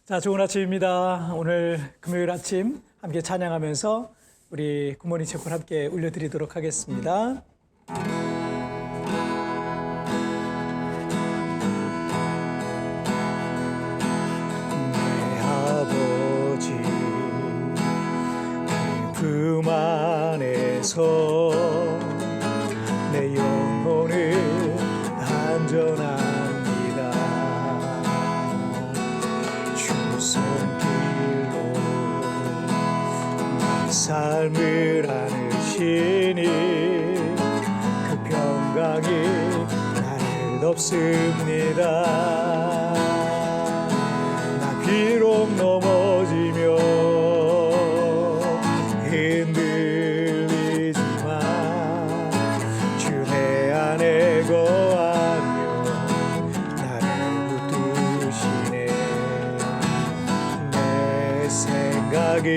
자, 좋은 아침입니다. 오늘 금요일 아침 함께 찬양하면서 우리 굿모닝 채플 함께 올려드리도록 하겠습니다. 내 아버지 품 안에서 내 영혼을 안전합니다. 손길로 내 삶을 안으시니 그 평강이 나를 덮습니다. 나 비록 넘어지며 흔들리지만 주 내 안에 거하며 나를 붙드시네. 내 생각이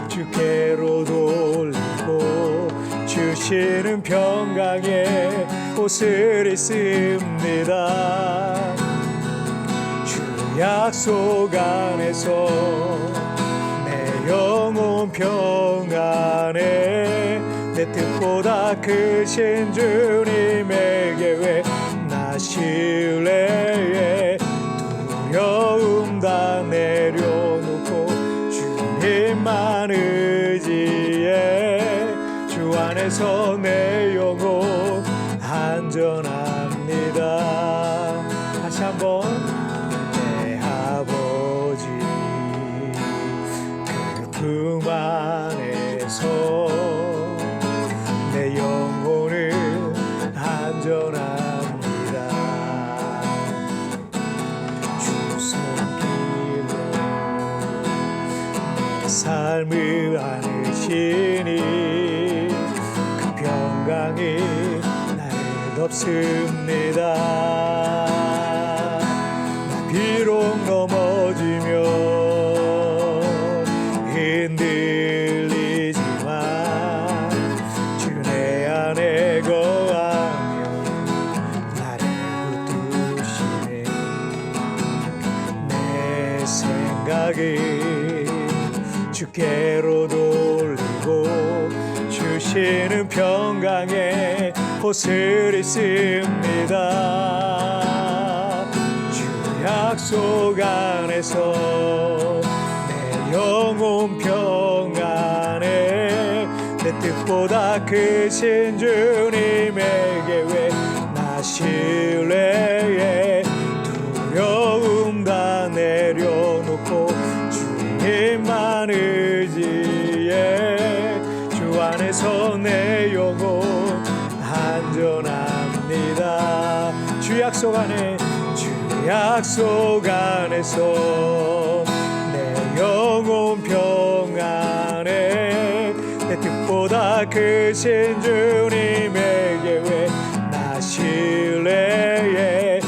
주께로 돌리고 주시는 평강에 옷을 입습니다. 주 약속 안에서 내 영혼 평안에 내 뜻보다 크신 주님에게 왜 나 신뢰해 두려움 다 내려놓고 주님만 의지해 주 안에서 내 영혼 안전합니다. 다시 한번 내 아버지 그 품 안에서 내 영혼을 안전합니다. 삶을 안으시니 그 평강이 나를 덮습니다. 나 비록 넘어지며 흔들리지만 주 내 안에 거하며 나를 붙드시네. 내 생각이 주께로 돌리고 주시는 평강에 옷을 입습니다. 주 약속 안에서 내 영혼 평안에 내 뜻보다 크신 주님에게 왜 나 신뢰해 두려움 다 내려놓고 주님만 의지해 주 안에서 내 영혼 안전합니다. 주 약속 안에 주 약속 안에서 내 영혼 평안에 내 뜻보다 크신 주님에게 왜 나 신뢰해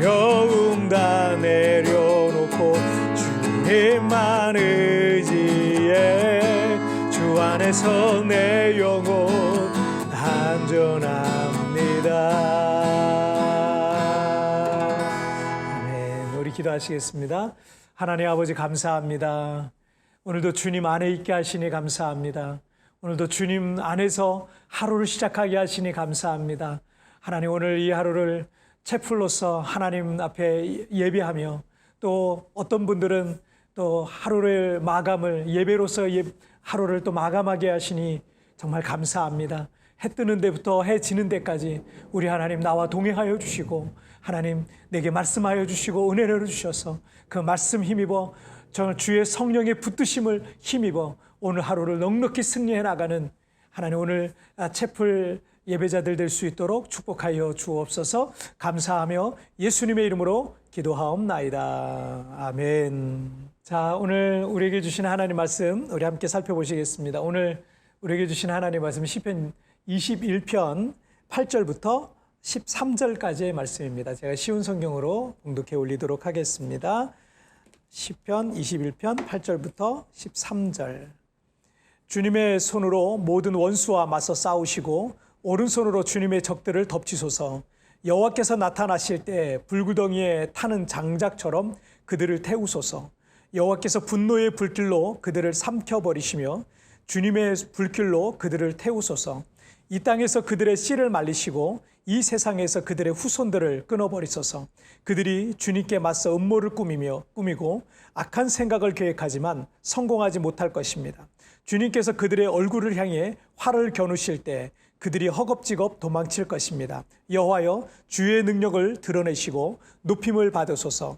두려움 다 내려놓고 주님만 의지해 주 안에서 내 영혼 안전합니다. 아멘. 우리 기도하시겠습니다. 하나님 아버지 감사합니다. 오늘도 주님 안에 있게 하시니 감사합니다. 오늘도 주님 안에서 하루를 시작하게 하시니 감사합니다. 하나님 오늘 이 하루를 채플로서 하나님 앞에 예배하며 또 어떤 분들은 또 하루를 마감을 예배로서 하루를 또 마감하게 하시니 정말 감사합니다. 해 뜨는 데부터 해 지는 데까지 우리 하나님 나와 동행하여 주시고 하나님 내게 말씀하여 주시고 은혜를 주셔서 그 말씀 힘입어 저 주의 성령의 붙드심을 힘입어 오늘 하루를 넉넉히 승리해 나가는 하나님 오늘 채플 예배자들 될 수 있도록 축복하여 주옵소서. 감사하며 예수님의 이름으로 기도하옵나이다. 아멘. 자, 오늘 우리에게 주신 하나님 말씀 우리 함께 살펴보시겠습니다. 오늘 우리에게 주신 하나님 말씀 시편 21편 8절부터 13절까지의 말씀입니다. 제가 쉬운 성경으로 봉독해 올리도록 하겠습니다. 시편 21편 8절부터 13절. 주님의 손으로 모든 원수와 맞서 싸우시고 오른손으로 주님의 적들을 덮치소서. 여호와께서 나타나실 때 불구덩이에 타는 장작처럼 그들을 태우소서. 여호와께서 분노의 불길로 그들을 삼켜버리시며 주님의 불길로 그들을 태우소서. 이 땅에서 그들의 씨를 말리시고 이 세상에서 그들의 후손들을 끊어버리소서. 그들이 주님께 맞서 음모를 꾸미고 악한 생각을 계획하지만 성공하지 못할 것입니다. 주님께서 그들의 얼굴을 향해 활을 겨누실 때 그들이 허겁지겁 도망칠 것입니다. 여호와여, 주의 능력을 드러내시고 높임을 받으소서.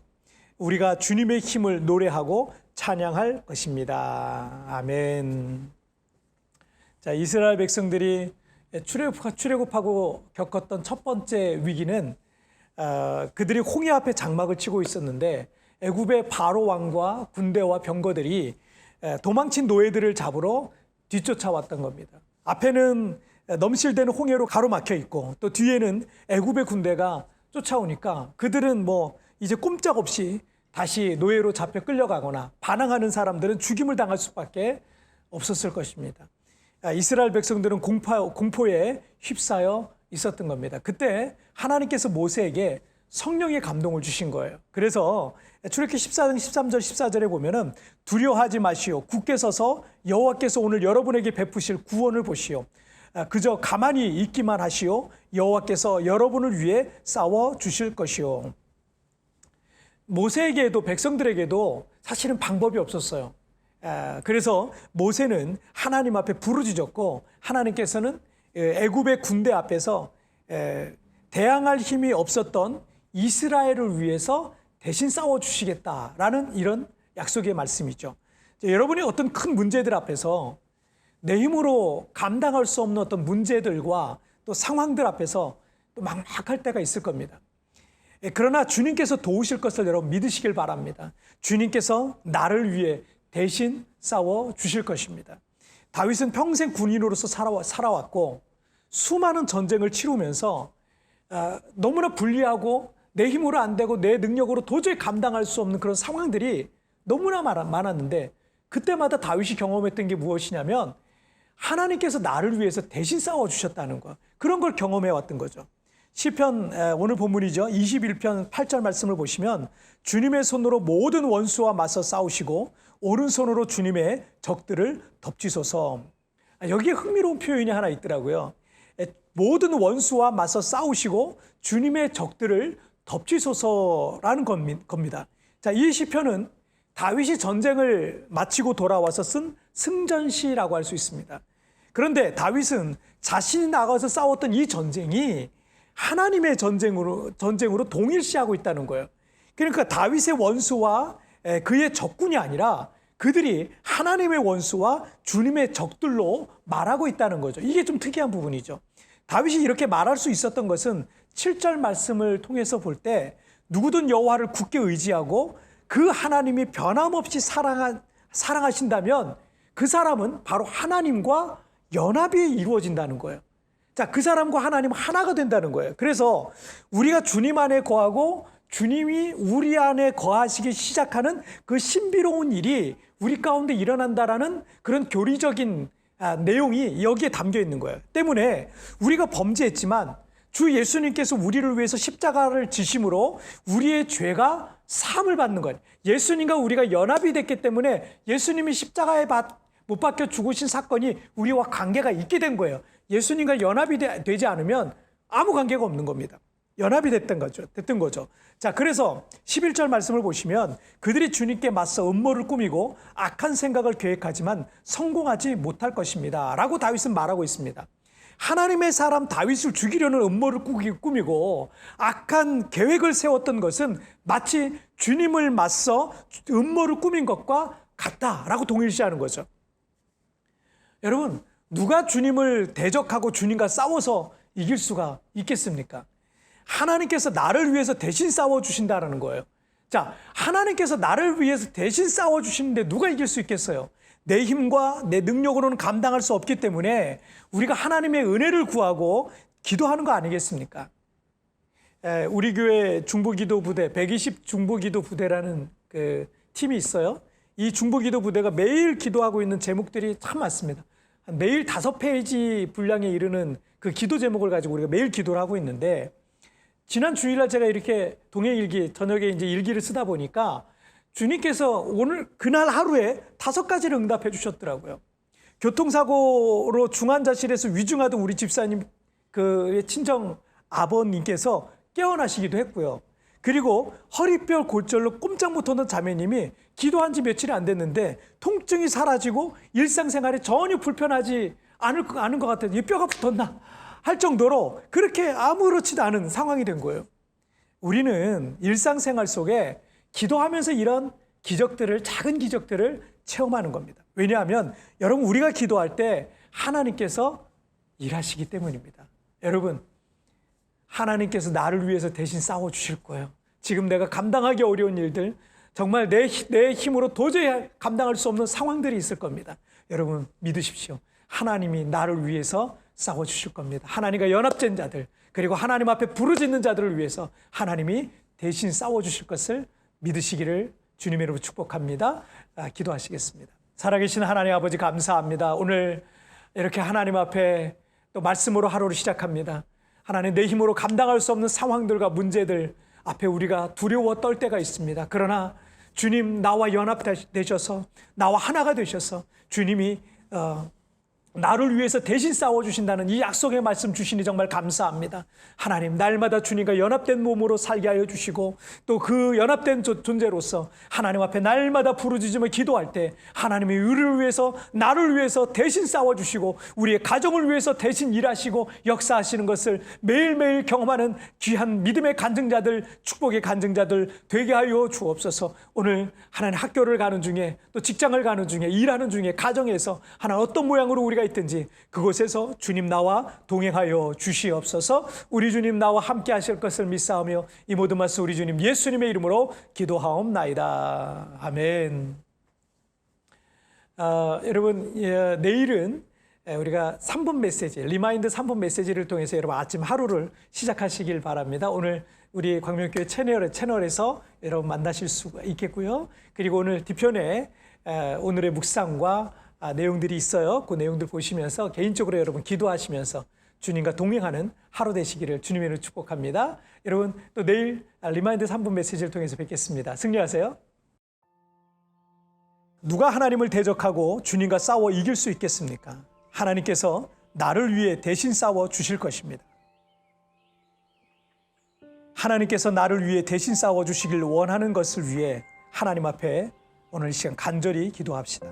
우리가 주님의 힘을 노래하고 찬양할 것입니다. 아멘. 자, 이스라엘 백성들이 출애굽하고 겪었던 첫 번째 위기는 그들이 홍해 앞에 장막을 치고 있었는데 애굽의 바로 왕과 군대와 병거들이 도망친 노예들을 잡으러 뒤쫓아왔던 겁니다. 앞에는 넘실대는 홍해로 가로막혀 있고 또 뒤에는 애굽의 군대가 쫓아오니까 그들은 이제 꼼짝없이 다시 노예로 잡혀 끌려가거나 반항하는 사람들은 죽임을 당할 수밖에 없었을 것입니다. 이스라엘 백성들은 공포에 휩싸여 있었던 겁니다. 그때 하나님께서 모세에게 성령의 감동을 주신 거예요. 그래서 출애굽기 14장 13절 14절에 보면은 두려워하지 마시오. 굳게 서서 여호와께서 오늘 여러분에게 베푸실 구원을 보시오. 그저 가만히 있기만 하시오. 여호와께서 여러분을 위해 싸워 주실 것이오. 모세에게도 백성들에게도 사실은 방법이 없었어요. 그래서 모세는 하나님 앞에 부르짖었고 하나님께서는 애굽의 군대 앞에서 대항할 힘이 없었던 이스라엘을 위해서 대신 싸워주시겠다라는 이런 약속의 말씀이죠. 여러분이 어떤 큰 문제들 앞에서 내 힘으로 감당할 수 없는 어떤 문제들과 또 상황들 앞에서 또 막막할 때가 있을 겁니다. 그러나 주님께서 도우실 것을 여러분 믿으시길 바랍니다. 주님께서 나를 위해 대신 싸워 주실 것입니다. 다윗은 평생 군인으로서 살아왔고 수많은 전쟁을 치르면서 너무나 불리하고 내 힘으로 안 되고 내 능력으로 도저히 감당할 수 없는 그런 상황들이 너무나 많았는데 그때마다 다윗이 경험했던 게 무엇이냐면 하나님께서 나를 위해서 대신 싸워주셨다는 거, 그런 걸 경험해 왔던 거죠. 시편 오늘 본문이죠. 21편 8절 말씀을 보시면 주님의 손으로 모든 원수와 맞서 싸우시고 오른손으로 주님의 적들을 덮치소서. 여기에 흥미로운 표현이 하나 있더라고요. 모든 원수와 맞서 싸우시고 주님의 적들을 덮치소서라는 겁니다. 자, 이 시편은 다윗이 전쟁을 마치고 돌아와서 쓴 승전시라고 할 수 있습니다. 그런데 다윗은 자신이 나가서 싸웠던 이 전쟁이 하나님의 전쟁으로 동일시하고 있다는 거예요. 그러니까 다윗의 원수와 그의 적군이 아니라 그들이 하나님의 원수와 주님의 적들로 말하고 있다는 거죠. 이게 좀 특이한 부분이죠. 다윗이 이렇게 말할 수 있었던 것은 7절 말씀을 통해서 볼 때 누구든 여호와를 굳게 의지하고 그 하나님이 변함없이 사랑하신다면 그 사람은 바로 하나님과 연합이 이루어진다는 거예요. 자, 그 사람과 하나님은 하나가 된다는 거예요. 그래서 우리가 주님 안에 거하고 주님이 우리 안에 거하시기 시작하는 그 신비로운 일이 우리 가운데 일어난다라는 그런 교리적인 내용이 여기에 담겨 있는 거예요. 때문에 우리가 범죄했지만 주 예수님께서 우리를 위해서 십자가를 지심으로 우리의 죄가 사함을 받는 거예요. 예수님과 우리가 연합이 됐기 때문에 예수님이 십자가에 못 박혀 죽으신 사건이 우리와 관계가 있게 된 거예요. 예수님과 연합이 되지 않으면 아무 관계가 없는 겁니다. 연합이 됐던 거죠. 자, 그래서 11절 말씀을 보시면 그들이 주님께 맞서 음모를 꾸미고 악한 생각을 계획하지만 성공하지 못할 것입니다 라고 다윗은 말하고 있습니다. 하나님의 사람 다윗을 죽이려는 음모를 꾸미고 악한 계획을 세웠던 것은 마치 주님을 맞서 음모를 꾸민 것과 같다라고 동일시하는 거죠. 여러분, 누가 주님을 대적하고 주님과 싸워서 이길 수가 있겠습니까? 하나님께서 나를 위해서 대신 싸워주신다는 거예요. 자, 하나님께서 나를 위해서 대신 싸워주시는데 누가 이길 수 있겠어요? 내 힘과 내 능력으로는 감당할 수 없기 때문에 우리가 하나님의 은혜를 구하고 기도하는 거 아니겠습니까? 우리 교회 중보기도 부대 120 중보기도 부대라는 그 팀이 있어요. 이 중보기도 부대가 매일 기도하고 있는 제목들이 참 많습니다. 매일 5페이지 분량에 이르는 그 기도 제목을 가지고 우리가 매일 기도를 하고 있는데 지난 주일날 제가 이렇게 동행일기 저녁에 이제 일기를 쓰다 보니까 주님께서 오늘 그날 하루에 5가지를 응답해 주셨더라고요. 교통사고로 중환자실에서 위중하던 우리 집사님 그 친정 아버님께서 깨어나시기도 했고요. 그리고 허리뼈 골절로 꼼짝 못하는 자매님이 기도한 지 며칠이 안 됐는데 통증이 사라지고 일상생활에 전혀 불편하지 않은 것 같아요. 이 뼈가 붙었나 할 정도로 그렇게 아무렇지도 않은 상황이 된 거예요. 우리는 일상생활 속에 기도하면서 이런 기적들을, 작은 기적들을 체험하는 겁니다. 왜냐하면 여러분, 우리가 기도할 때 하나님께서 일하시기 때문입니다. 여러분, 하나님께서 나를 위해서 대신 싸워주실 거예요. 지금 내가 감당하기 어려운 일들, 정말 내 힘으로 도저히 감당할 수 없는 상황들이 있을 겁니다. 여러분 믿으십시오. 하나님이 나를 위해서 싸워주실 겁니다. 하나님과 연합된 자들, 그리고 하나님 앞에 부르짖는 자들을 위해서 하나님이 대신 싸워주실 것을 믿으시기를 주님의 이름으로 축복합니다. 기도하시겠습니다. 살아계신 하나님 아버지, 감사합니다. 오늘 이렇게 하나님 앞에 또 말씀으로 하루를 시작합니다. 하나님, 내 힘으로 감당할 수 없는 상황들과 문제들 앞에 우리가 두려워 떨 때가 있습니다. 그러나 주님, 나와 연합되셔서 나와 하나가 되셔서 주님이 나를 위해서 대신 싸워주신다는 이 약속의 말씀 주시니 정말 감사합니다. 하나님, 날마다 주님과 연합된 몸으로 살게 하여 주시고 또 그 연합된 존재로서 하나님 앞에 날마다 부르짖으며 기도할 때 하나님의 의를 위해서, 나를 위해서 대신 싸워주시고 우리의 가정을 위해서 대신 일하시고 역사하시는 것을 매일매일 경험하는 귀한 믿음의 간증자들, 축복의 간증자들 되게 하여 주옵소서. 오늘 하나님, 학교를 가는 중에 또 직장을 가는 중에 일하는 중에 가정에서 하나님 어떤 모양으로 우리가 있든지 그곳에서 주님 나와 동행하여 주시옵소서. 우리 주님 나와 함께 하실 것을 믿사오며 이 모든 말씀 우리 주님 예수님의 이름으로 기도하옵나이다. 아멘. 여러분, 내일은 우리가 3분 메시지, 리마인드 3분 메시지를 통해서 여러분 아침 하루를 시작하시길 바랍니다. 오늘 우리 광명교회 채널에서 여러분 만나실 수가 있겠고요. 그리고 오늘 뒤편에 오늘의 묵상과 내용들이 있어요. 그 내용들 보시면서 개인적으로 여러분 기도하시면서 주님과 동행하는 하루 되시기를 주님의 이름으로 축복합니다. 여러분, 또 내일 리마인드 3분 메시지를 통해서 뵙겠습니다. 승리하세요. 누가 하나님을 대적하고 주님과 싸워 이길 수 있겠습니까? 하나님께서 나를 위해 대신 싸워 주실 것입니다. 하나님께서 나를 위해 대신 싸워 주시길 원하는 것을 위해 하나님 앞에 오늘 이 시간 간절히 기도합시다.